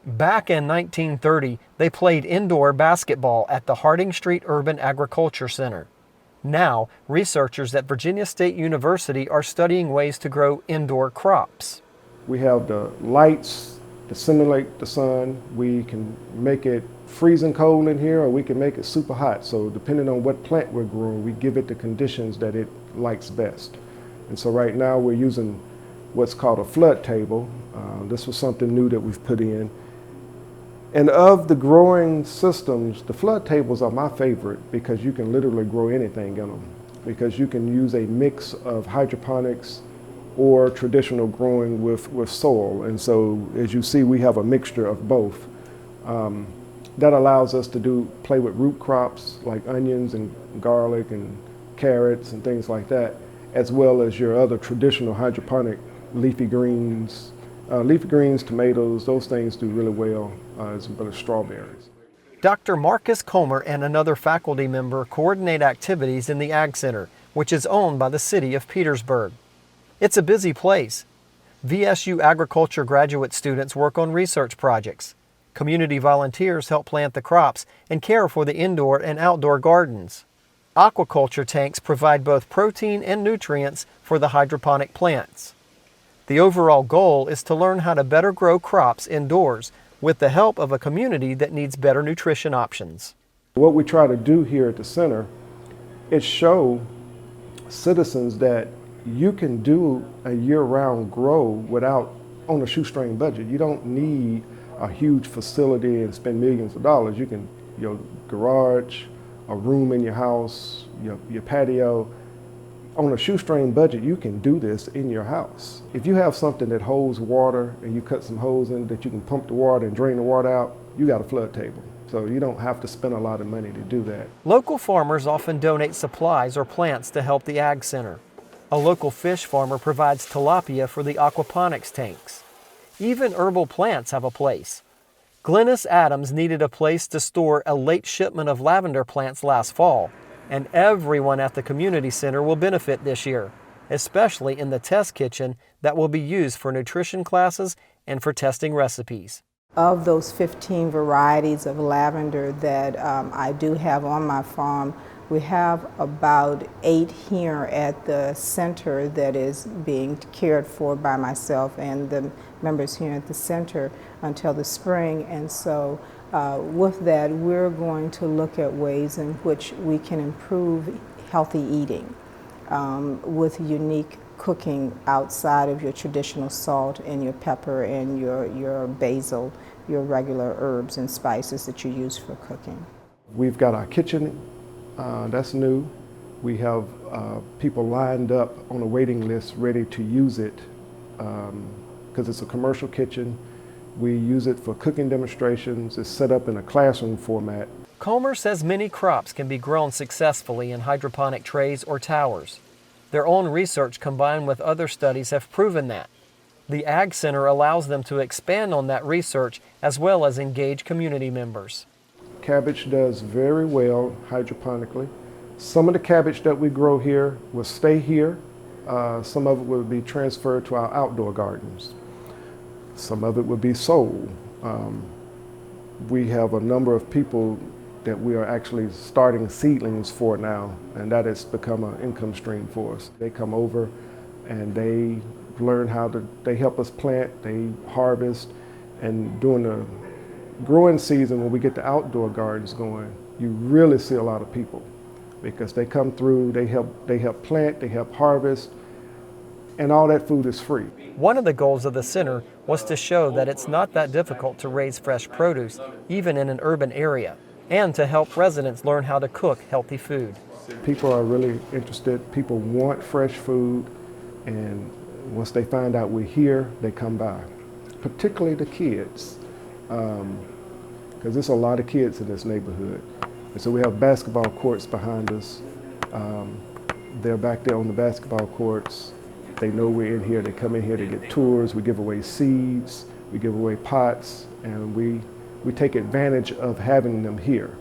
Back in 1930, they played indoor basketball at the Harding Street Urban Agriculture Center. Now, researchers at Virginia State University are studying ways to grow indoor crops. We have the lights to simulate the sun. We can make it freezing cold in here, or we can make it super hot. So depending on what plant we're growing, we give it the conditions that it likes best. And so right now we're using what's called a flood table. This was something new that we've put in. And of the growing systems, the flood tables are my favorite because you can literally grow anything in them. Because you can use a mix of hydroponics or traditional growing with soil. And so as you see, we have a mixture of both. That allows us to play with root crops like onions and garlic and carrots and things like that, as well as your other traditional hydroponic leafy greens, tomatoes. Those things do really well, as well as strawberries. Dr. Marcus Comer and another faculty member coordinate activities in the Ag Center, which is owned by the city of Petersburg. It's a busy place. VSU agriculture graduate students work on research projects. Community volunteers help plant the crops and care for the indoor and outdoor gardens. Aquaculture tanks provide both protein and nutrients for the hydroponic plants. The overall goal is to learn how to better grow crops indoors with the help of a community that needs better nutrition options. What we try to do here at the center is show citizens that you can do a year-round grow without on a shoestring budget. You don't need a huge facility and spend millions of dollars. You can, your garage, a room in your house, your patio. On a shoestring budget, you can do this in your house. If you have something that holds water and you cut some holes in it that you can pump the water and drain the water out, you got a flood table. So you don't have to spend a lot of money to do that. Local farmers often donate supplies or plants to help the Ag Center. A local fish farmer provides tilapia for the aquaponics tanks. Even herbal plants have a place. GLYNIS Adams needed a place to store a late shipment of lavender plants last fall, and everyone at the community center will benefit this year, especially in the test kitchen that will be used for nutrition classes and for testing recipes. Of those 15 varieties of lavender that I do have on my farm, we have about 8 here at the center that is being cared for by myself and the members here at the center until the spring. And so with that, we're going to look at ways in which we can improve healthy eating with unique cooking outside of your traditional salt and your pepper and your basil, your regular herbs and spices that you use for cooking. We've got our kitchen. That's new. We have people lined up on a waiting list ready to use it because it's a commercial kitchen. We use it for cooking demonstrations. It's set up in a classroom format. Comer says many crops can be grown successfully in hydroponic trays or towers. Their own research combined with other studies have proven that. The Ag Center allows them to expand on that research as well as engage community members. Cabbage does very well hydroponically. Some of the cabbage that we grow here will stay here. Some of it will be transferred to our outdoor gardens. Some of it will be sold. We have a number of people that we are actually starting seedlings for now, and that has become an income stream for us. They come over and they learn they help us plant, they harvest, and during the growing season, when we get the outdoor gardens going, you really see a lot of people because they come through, they help plant, they help harvest, and all that food is free. One of the goals of the center was to show that it's not that difficult to raise fresh produce, even in an urban area, and to help residents learn how to cook healthy food. People are really interested. People want fresh food, and once they find out we're here, they come by, particularly the kids. Because there's a lot of kids in this neighborhood. And so we have basketball courts behind us. They're back there on the basketball courts. They know we're in here. They come in here to get tours. We give away seeds. We give away pots. And we take advantage of having them here.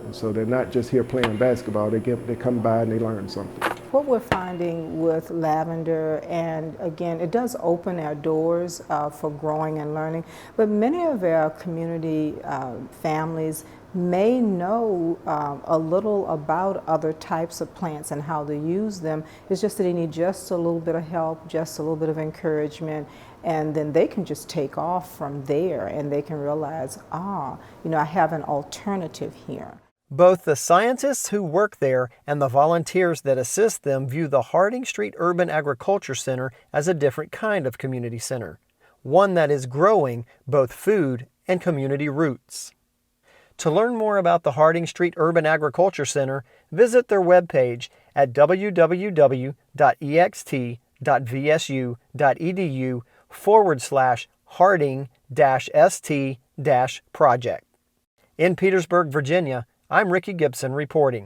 And so they're not just here playing basketball. They come by and they learn something. What we're finding with lavender, and again, it does open our doors for growing and learning, but many of our community families may know a little about other types of plants and how to use them. It's just that they need just a little bit of help, just a little bit of encouragement, and then they can just take off from there and they can realize, I have an alternative here. Both the scientists who work there and the volunteers that assist them view the Harding Street Urban Agriculture Center as a different kind of community center, one that is growing both food and community roots. To learn more about the Harding Street Urban Agriculture Center, visit their webpage at www.ext.vsu.edu/Harding-ST-project. In Petersburg, Virginia, I'm Ricky Gibson reporting.